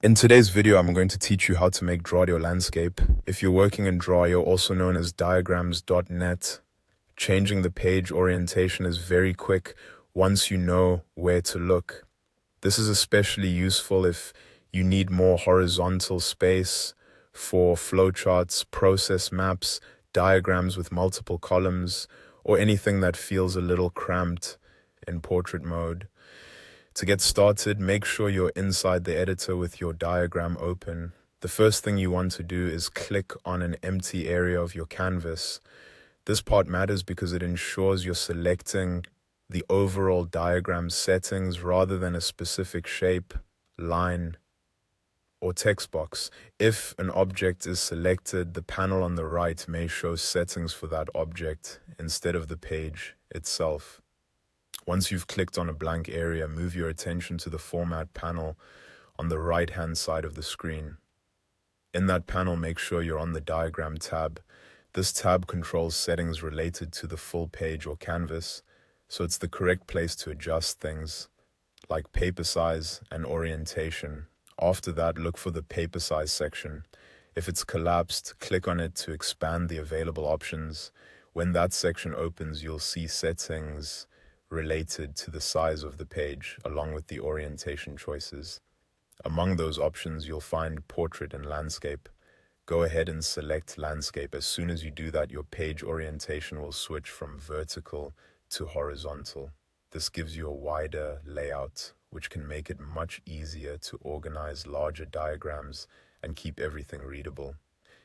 In today's video, I'm going to teach you how to make Draw.io landscape. If you're working in Draw.io, also known as diagrams.net, changing the page orientation is very quick once you know where to look. This is especially useful if you need more horizontal space for flowcharts, process maps, diagrams with multiple columns, or anything that feels a little cramped in portrait mode. To get started, make sure you're inside the editor with your diagram open. The first thing you want to do is click on an empty area of your canvas. This part matters because it ensures you're selecting the overall diagram settings rather than a specific shape, line, or text box. If an object is selected, the panel on the right may show settings for that object instead of the page itself. Once you've clicked on a blank area, move your attention to the Format panel on the right-hand side of the screen. In that panel, make sure you're on the Diagram tab. This tab controls settings related to the full page or canvas, so it's the correct place to adjust things like paper size and orientation. After that, look for the paper size section. If it's collapsed, click on it to expand the available options. When that section opens, you'll see settings related to the size of the page, along with the orientation choices. Among those options, you'll find portrait and landscape. Go ahead and select landscape. As soon as you do that, your page orientation will switch from vertical to horizontal. This gives you a wider layout, which can make it much easier to organize larger diagrams and keep everything readable.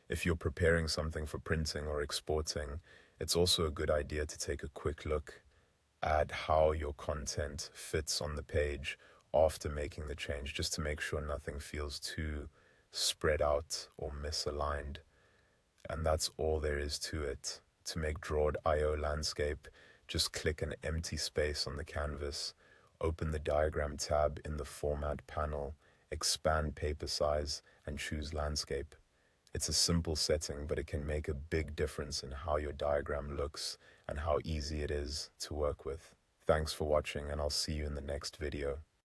If you're preparing something for printing or exporting, it's also a good idea to take a quick look at how your content fits on the page after making the change, just to make sure nothing feels too spread out or misaligned. And that's all there is to it. To make Draw.io landscape, just click an empty space on the canvas, open the Diagram tab in the Format panel, expand paper size, and choose Landscape. It's a simple setting, but it can make a big difference in how your diagram looks and how easy it is to work with. Thanks for watching, and I'll see you in the next video.